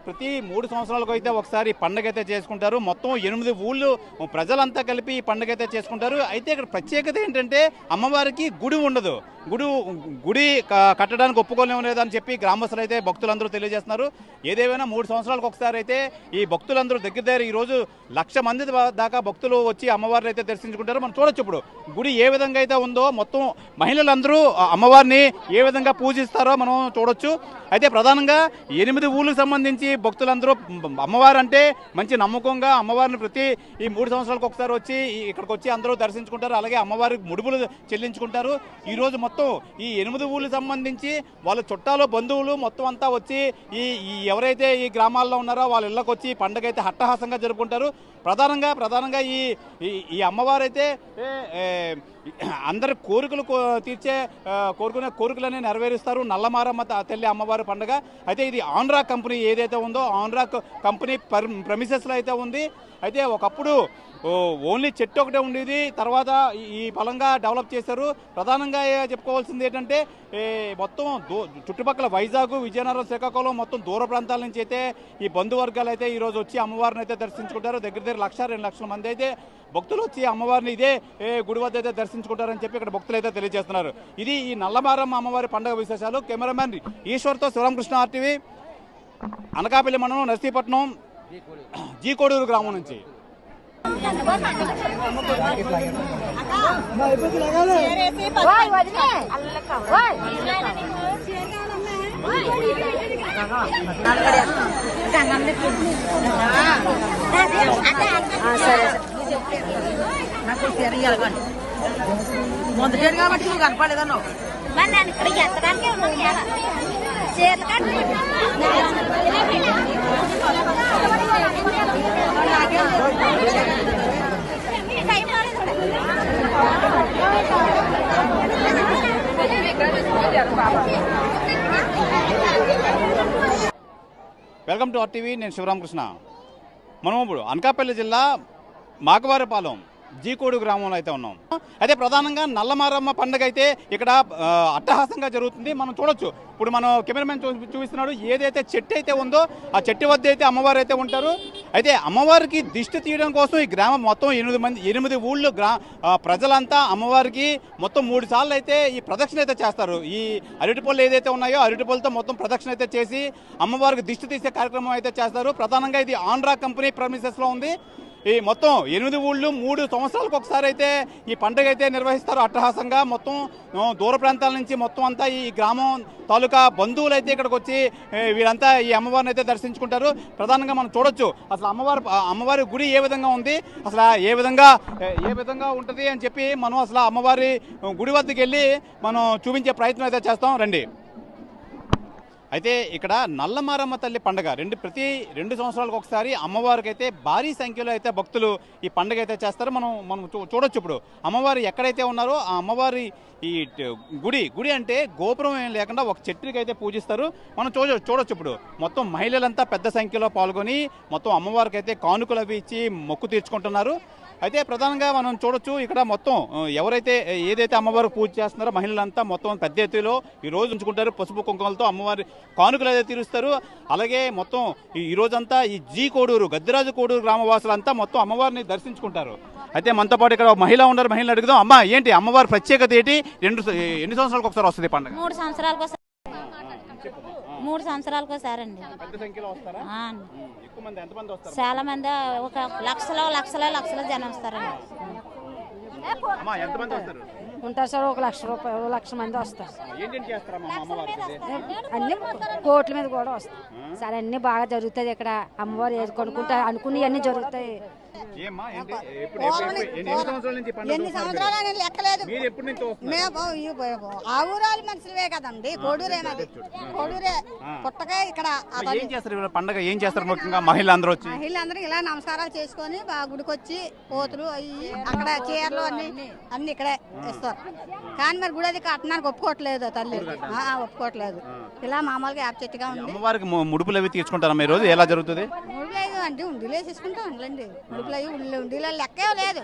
ప్రతి 3 సంవత్సరాలకు అయితే ఒకసారి పండుగ అయితే చేసుకుంటారు. మొత్తం 8 ఊళ్ళు ప్రజలంతా కలిపి ఈ పండుగ అయితే చేసుకుంటారు. అయితే ఇక్కడ ప్రత్యేకత ఏంటంటే అమ్మవారికి గుడి ఉండదు. గుడి కట్టడానికి ఒప్పుకోలేము లేదని చెప్పి గ్రామస్తులు అయితే భక్తులందరూ తెలియజేస్తున్నారు. ఏదేమైనా 3 సంవత్సరాలకు ఒకసారి అయితే ఈ భక్తులందరూ దగ్గర ఈరోజు 1,00,000 మంది దాకా భక్తులు వచ్చి అమ్మవారిని అయితే దర్శించుకుంటారు. మనం చూడొచ్చు ఇప్పుడు గుడి ఏ విధంగా అయితే ఉందో మొత్తం మహిళలందరూ అమ్మవారిని ఏ విధంగా పూజిస్తారో మనం చూడొచ్చు. అయితే ప్రధానంగా 8 ఊళ్ళకు సంబంధించి భక్తులందరూ అమ్మవారు అంటే మంచి నమ్మకంగా అమ్మవారిని ప్రతి ఈ 3 సంవత్సరాలకు ఒకసారి వచ్చి ఇక్కడికి వచ్చి అందరూ దర్శించుకుంటారు. అలాగే అమ్మవారికి ముడుపులు చెల్లించుకుంటారు. ఈరోజు మొత్తం ఈ 8 ఊళ్ళకి సంబంధించి వాళ్ళ చుట్టాలు బంధువులు మొత్తం అంతా వచ్చి ఈ ఎవరైతే ఈ గ్రామాల్లో ఉన్నారో వాళ్ళ ఇళ్ళకి వచ్చి పండుగ అయితే హట్టహాసంగా జరుపుకుంటారు. ప్రధానంగా ఈ అమ్మవారు అయితే అందరి కోరికలు తీర్చే కోరుకునే కోరికలన్నీ నెరవేరుస్తారు. నల్లమారమ్మ తల్లి అమ్మవారి పండుగ అయితే ఇది ఆన్రా కంపెనీ ఏదైతే ఉందో ఆన్రా కంపెనీ ప్రెమిసెస్లో అయితే ఉంది. అయితే ఒకప్పుడు ఓన్లీ చెట్టు ఒకటే ఉండేది, తర్వాత ఈ ఫలంగా డెవలప్ చేశారు. ప్రధానంగా చెప్పుకోవాల్సింది ఏంటంటే మొత్తం చుట్టుపక్కల వైజాగ్, విజయనగరం, శ్రీకాకుళం మొత్తం దూర ప్రాంతాల నుంచి అయితే ఈ బంధువర్గాలు అయితే ఈరోజు వచ్చి అమ్మవారిని అయితే దర్శించుకుంటారు. దగ్గర 1,00,000-2,00,000 మంది అయితే భక్తులు వచ్చి అమ్మవారిని ఇదే గుడి వద్ద అయితే దర్శించుకుంటారని చెప్పి ఇక్కడ భక్తులు అయితే తెలియజేస్తున్నారు. ఇది ఈ నల్లమారమ్మ అమ్మవారి పండుగ విశేషాలు. కెమెరామెన్ ఈశ్వర్తో శివరామకృష్ణ, RTV, అనకాపల్లి మండలం, నర్సీపట్నం, జీ కోడూరు గ్రామం నుంచి. మొదటి కాబట్టి నువ్వు కనపడలేదన్నావు. వెల్కమ్ టు RTV, నేను శివరామకృష్ణ. మనం ఇప్పుడు అనకాపల్లి జిల్లా మాకవారిపాలెం జీకోడు గ్రామంలో అయితే ఉన్నాం. అయితే ప్రధానంగా నల్లమారమ్మ పండుగ అయితే ఇక్కడ అట్టహాసంగా జరుగుతుంది. మనం చూడొచ్చు. ఇప్పుడు మనం కెమెరామెన్ చూపిస్తున్నాడు. ఏదైతే చెట్టు అయితే ఉందో ఆ చెట్టు వద్ద అయితే అమ్మవారు అయితే ఉంటారు. అయితే అమ్మవారికి దిష్టి తీయడం కోసం ఈ గ్రామం మొత్తం 8 ఊళ్ళు ప్రజలంతా అమ్మవారికి మొత్తం 3 సార్లు అయితే ఈ ప్రదక్షిణ అయితే చేస్తారు. ఈ అరటిపళ్ళు ఏదైతే ఉన్నాయో అరటిపళ్ళతో మొత్తం ప్రదక్షిణ అయితే చేసి అమ్మవారికి దిష్టి తీసే కార్యక్రమం అయితే చేస్తారు. ప్రధానంగా ఇది ఆంధ్రా కంపెనీ ప్రెమిసెస్లో ఉంది. ఈ మొత్తం 8 ఊళ్ళు 3 సంవత్సరాలకు ఒకసారి అయితే ఈ పండుగ అయితే నిర్వహిస్తారు అట్టహాసంగా. మొత్తం దూర ప్రాంతాల నుంచి మొత్తం అంతా ఈ గ్రామం తాలూకా బంధువులు అయితే ఇక్కడికి వచ్చి వీరంతా ఈ అమ్మవారిని అయితే దర్శించుకుంటారు. ప్రధానంగా మనం చూడొచ్చు అసలు అమ్మవారి గుడి ఏ విధంగా ఉంది, అసలు ఏ విధంగా ఉంటుంది అని చెప్పి మనం అసలు అమ్మవారి గుడి వద్దకు వెళ్ళి మనం చూపించే ప్రయత్నం అయితే చేస్తాం. రండి. అయితే ఇక్కడ నల్లమారమ్మ తల్లి పండుగ ప్రతి 2 సంవత్సరాలకు ఒకసారి అమ్మవారికి అయితే భారీ సంఖ్యలో అయితే భక్తులు ఈ పండుగ అయితే చేస్తారు. మనం చూడొచ్చు. ఇప్పుడు అమ్మవారు ఎక్కడైతే ఉన్నారో ఆ అమ్మవారి ఈ గుడి అంటే గోపురం ఏం లేకుండా ఒక చెట్టుకి అయితే పూజిస్తారు. మనం చూడొచ్చు. ఇప్పుడు మొత్తం మహిళలంతా పెద్ద సంఖ్యలో పాల్గొని మొత్తం అమ్మవారికి అయితే కానుకలు అవి ఇచ్చి మొక్కు తీర్చుకుంటున్నారు. అయితే ప్రధానంగా మనం చూడొచ్చు ఇక్కడ మొత్తం ఏదైతే అమ్మవారికి పూజ చేస్తున్నారో మహిళలంతా మొత్తం పెద్ద ఎత్తులో ఈ రోజు ఉంచుకుంటారు. పసుపు కుంకుమలతో అమ్మవారి కానుకలు అయితే తీరుస్తారు. అలాగే మొత్తం ఈ రోజంతా ఈ జీ కోడూరు గద్దిరాజు కోడూరు గ్రామవాసులంతా మొత్తం అమ్మవారిని దర్శించుకుంటారు. అయితే మనతో పాటు ఇక్కడ మహిళ ఉన్నారు. మహిళలు అడుగుదాం. అమ్మ, ఏంటి అమ్మవారి ప్రత్యేకత ఏంటి? ఎన్ని సంవత్సరాలకు ఒకసారి వస్తుంది పండుగ? 3 సంవత్సరాలకు 3 సంవత్సరాలకు ఒకసారి. చాలా మంది, ఒక లక్షల జనం వస్తారండి. ఉంటారు సార్. 1,00,000 రూపాయలు, 1,00,000 మంది వస్తారు. అన్ని కోట్ల మీద కూడా వస్తారు సార్. అన్ని బాగా జరుగుతుంది ఇక్కడ. అమ్మవారు ఏది కొనుక్కుంటా అనుకుని అన్ని జరుగుతాయి. ఎన్ని సంవత్సరాలు లెక్కలేదు. మేము ఆ ఊరాలు మనుషులే కదండి. కోడూరేనది, కోడూరే పుట్టగా ఇక్కడ పండుగ ఏం చేస్తారు? ముఖ్యంగా మహిళలందరూ ఇలా నమస్కారాలు చేసుకొని గుడికి వచ్చి పోతులు అయ్యి అక్కడ చీరలు అన్ని ఇక్కడే ఇస్తారు. కానీ మరి గుడి అది కట్టడానికి ఒప్పుకోవట్లేదు తల్లి, ఒప్పుకోవట్లేదు. ఇలా మామూలుగా యాప్ చెట్టుగా ఉంది. అమ్మవారికి ముడుపులు అవి తీర్చుకుంటారా మీరు? ఎలా జరుగుతుంది? ముడుపులేదు అంటే ఉండిలే తీసుకుంటాం అండి. పరుపులు అయ్యి ఉండిలో లెక్కే లేదు,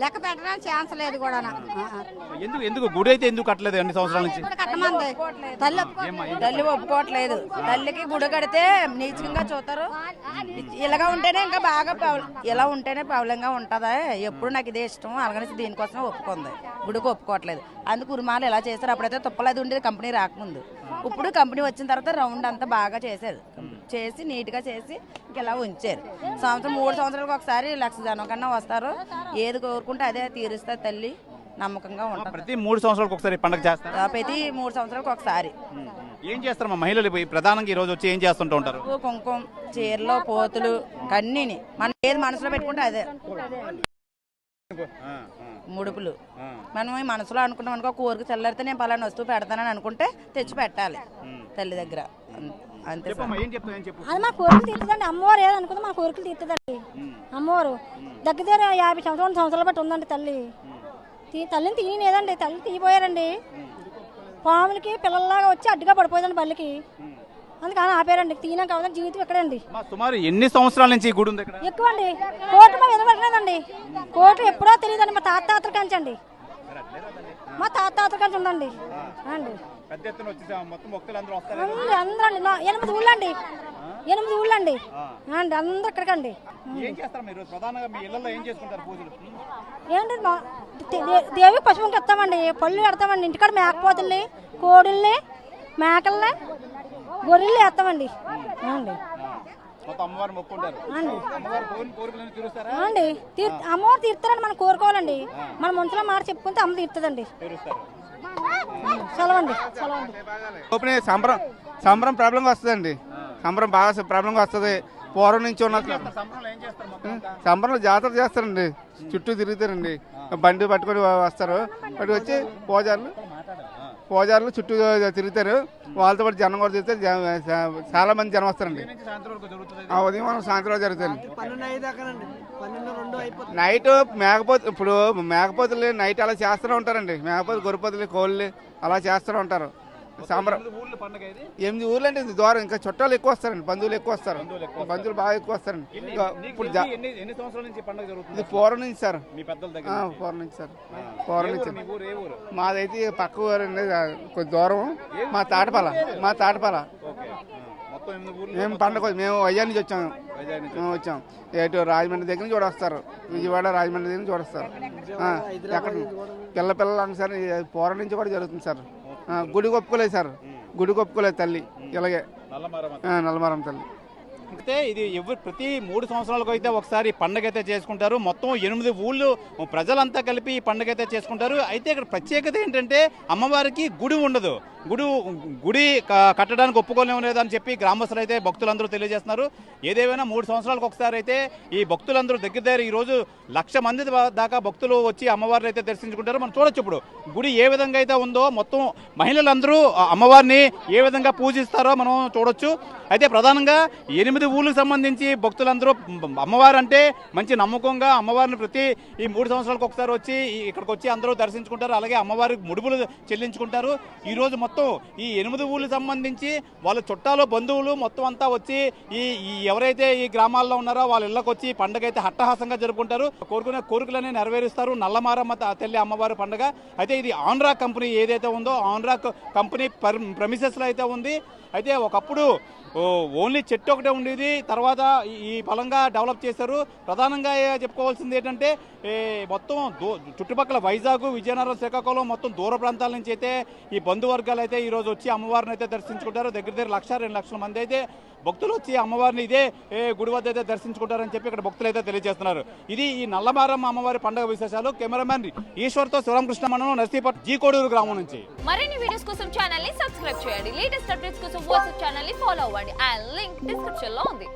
లెక్క పెట్టడానికి ఛాన్స్ లేదు కూడా. ఎందుకు గుడి అయితే ఎందుకు కట్టలేదు అన్ని సంవత్సరాల నుంచి? కట్టమంది తల్లి తల్లి ఒప్పుకోవట్లేదు. తల్లికి గుడి కడితే నీచంగా చూస్తారు. ఇలాగా ఉంటేనే ఇంకా బాగా ఇలా ఉంటేనే పౌలంగా ఉంటుందా, ఎప్పుడు నాకు ఇదే ఇష్టం అలాగనేసి దీనికోసమే ఒప్పుకుంది. గుడికి ఒప్పుకోవట్లేదు. అందుకు ఉరిమాలు ఎలా చేశారు, అప్పుడైతే తుప్పలేదు ఉండేది కంపెనీ రాకముందు. ఇప్పుడు కంపెనీ వచ్చిన తర్వాత రౌండ్ అంతా బాగా చేశారు, చేసి నీట్గా చేసి ఇలా ఉంచారు. సంవత్సరం 3 సంవత్సరాలకు ఒకసారి 1,00,000 జనం కన్నా వస్తారు. ఏది కోరుకుంటే అదే తీరుస్తారు తల్లి, నమ్మకంగా ఉంటారు. ప్రతి 3 సంవత్సరాలకు ఒకసారి పండుగ చేస్తారు. ప్రతి 3 సంవత్సరాలకు ఒకసారి. ఏం చేస్తారు మా మహిళలు ప్రధానంగా ఈ రోజు వచ్చి ఏం చేస్తుంటూ ఉంటారు? కుంకుమ, చీరలు, పోతులు, కన్నీని మనం ఏది మనసులో పెట్టుకుంటే అదే. ముడుపులు మనం ఈ మనసులో అనుకున్నాం అనుకో, కోరిక చల్లారితే నేను పలానా వస్తువు పెడతానని అనుకుంటే తెచ్చి పెట్టాలి తల్లి దగ్గర. అంతే. అది మా కోరికలు తీర్తుందండి. అమ్మవారు ఏదనుకుందో మా కోరికలు తీర్తుందండి. అమ్మవారు దగ్గర 50 సంవత్సరాలు బట్టి ఉందండి తల్లి. తల్లిని తీయలేదండి, తల్లి తీయపోయారండి. పాములకి పిల్లల్లాగా వచ్చి అడ్డుగా పడిపోయిందండి బల్లికి, అందుకని ఆపారండి. తీయడం కావాలని జీవితం ఇక్కడండి. సుమారు ఎన్ని సంవత్సరాల నుంచి ఈ గుడి ఉంది ఇక్కడ? ఎక్కువ అండి. కోట మా ఎదురుపడలేదండి. కోట ఎప్పుడో తెలియదండి. మా తాత కంచండి, మా తాత కంచి ఉందండి అండి. అందరూ అండి 8 ఊళ్ళండి, 8 ఊళ్ళండి అండి. అందరూ ఇక్కడికండి. ఏంటి దేవి పశువుకి ఇస్తామండి, పళ్ళు పెడతామండి. ఇంటికాడ మేకపోతుల్ని, కోడుల్ని, మేకల్ని, గొర్రెల్ని వేస్తామండి అండి. అండి అమ్మవారు తీరుతారండి. మనం కోరుకోవాలండి, మన మనసులో మాట చెప్పుకుంటే అమ్మ తీరుతుందండి. చలవండి చలవండి. సంబరం ప్రాబ్లంగా వస్తుందండి. సంబరం బాగా ప్రాబ్లంగా వస్తుంది. పూర్వం నుంచి ఉన్న సంబరంలో జాతర చేస్తారండి, చుట్టూ తిరుగుతారండి. బండి పట్టుకొని వస్తారు, పట్టుకు వచ్చి పూజారులు చుట్టూ తిరుగుతారు. వాళ్ళతో పాటు జనం కూడా తిరుగుతారు. చాలా మంది జనం వస్తారండి. ఉదయం మనం సాయంత్రం జరుగుతుంది. నైట్ ఇప్పుడు మేకపోతులు నైట్ అలా చేస్తూనే ఉంటారండి. మేకపోతులు, గొర్రెపోతులు, కోళ్ళు అలా చేస్తూనే ఉంటారు. సంబరం 8 ఊర్లు అంటే దూరం. ఇంకా చుట్టాలు ఎక్కువ వస్తారండి, బంధువులు ఎక్కువ వస్తారు. బంధువులు బాగా ఎక్కువ వస్తారండి. ఇప్పుడు ఇది పూర్వం నుంచి సార్, పూర్వం నుంచి సార్, పూర్వం నుంచి. మాదైతే పక్క ఊరండి, కొద్ది దూరం. మా తాటపాల మేము పండుగ మేము వైజాగ్ నుంచి వచ్చాం. ఎటు రాజమండ్రి దగ్గర నుంచి కూడా వస్తారు, విజయవాడ రాజమండ్రి దగ్గర నుంచి కూడా వస్తారు. ఎక్కడ పిల్లలు సార్, పూర్వం నుంచి కూడా జరుగుతుంది సార్. గుడి ఒప్పుకోలేదు సార్, గుడి ఒప్పుకోలేదు తల్లి. ఇలాగే నల్లమారం తల్లి. అయితే ఇది ప్రతి 3 సంవత్సరాలకు అయితే ఒకసారి పండుగ అయితే చేసుకుంటారు. మొత్తం 8 ఊళ్ళు ప్రజలంతా కలిపి ఈ పండుగ అయితే చేసుకుంటారు. అయితే ఇక్కడ ప్రత్యేకత ఏంటంటే అమ్మవారికి గుడి ఉండదు. గుడి కట్టడానికి ఒప్పుకోలేము లేదని చెప్పి గ్రామస్తులు అయితే భక్తులందరూ తెలియజేస్తున్నారు. ఏదేమైనా 3 సంవత్సరాలకు ఒకసారి అయితే ఈ భక్తులందరూ దగ్గర ఈరోజు 1,00,000 మంది దాకా భక్తులు వచ్చి అమ్మవారిని అయితే దర్శించుకుంటారు. మనం చూడొచ్చు ఇప్పుడు గుడి ఏ విధంగా అయితే ఉందో, మొత్తం మహిళలందరూ అమ్మవారిని ఏ విధంగా పూజిస్తారో మనం చూడొచ్చు. అయితే ప్రధానంగా 8 ఊళ్ళకు సంబంధించి భక్తులందరూ అమ్మవారు అంటే మంచి నమ్మకంగా అమ్మవారిని ప్రతి ఈ 3 సంవత్సరాలకు ఒకసారి వచ్చి ఇక్కడికి వచ్చి అందరూ దర్శించుకుంటారు. అలాగే అమ్మవారికి ముడుపులు చెల్లించుకుంటారు. ఈరోజు మొత్తం ఈ 8 ఊళ్ళకు సంబంధించి వాళ్ళ చుట్టాలు, బంధువులు మొత్తం అంతా వచ్చి ఈ ఎవరైతే ఈ గ్రామాల్లో ఉన్నారో వాళ్ళ ఇళ్ళకి వచ్చి పండుగ అయితే హట్టహాసంగా జరుపుకుంటారు. కోరుకునే కోరికలనే నెరవేరుస్తారు. నల్లమారమ్మ తల్లి అమ్మవారి పండుగ. అయితే ఇది ఆన్రాక్ కంపెనీ ఏదైతే ఉందో ఆన్రాక్ కంపెనీ ప్రెమిసెస్లో అయితే ఉంది. అయితే ఒకప్పుడు ఓన్లీ చెట్టు ఒకటే ఉండేది, తర్వాత ఈ ఫలంగా డెవలప్ చేశారు. ప్రధానంగా చెప్పుకోవాల్సింది ఏంటంటే మొత్తం చుట్టుపక్కల వైజాగ్, విజయనగరం, శ్రీకాకుళం మొత్తం దూర ప్రాంతాల నుంచి అయితే ఈ బంధువర్గాలు అయితే ఈరోజు వచ్చి అమ్మవారిని అయితే దర్శించుకుంటారు. దగ్గర 1,00,000-2,00,000 మంది అయితే భక్తులు వచ్చి అమ్మవారిని ఇదే గుడి వద్ద అయితే దర్శించుకుంటారని చెప్పి ఇక్కడ భక్తులు అయితే తెలియజేస్తున్నారు. ఇది ఈ నల్లమారమ్మ అమ్మవారి పండుగ విశేషాలు. కెమెరామ్యాన్ ఈశ్వర్తో శివరామకృష్ణ, మండలం నర్సీపట్నం, జీకోడూరు గ్రామం నుంచి. మరిన్ని వీడియోస్ కోసం ఛానల్ ని సబ్స్క్రైబ్ చేయండి. లేటెస్ట్ అప్డేట్స్ కోసం వాట్సాప్ ఛానల్ ని ఫాలో అవ్వండి. ఆ లింక్ డిస్క్రిప్షన్ లో ఉంది.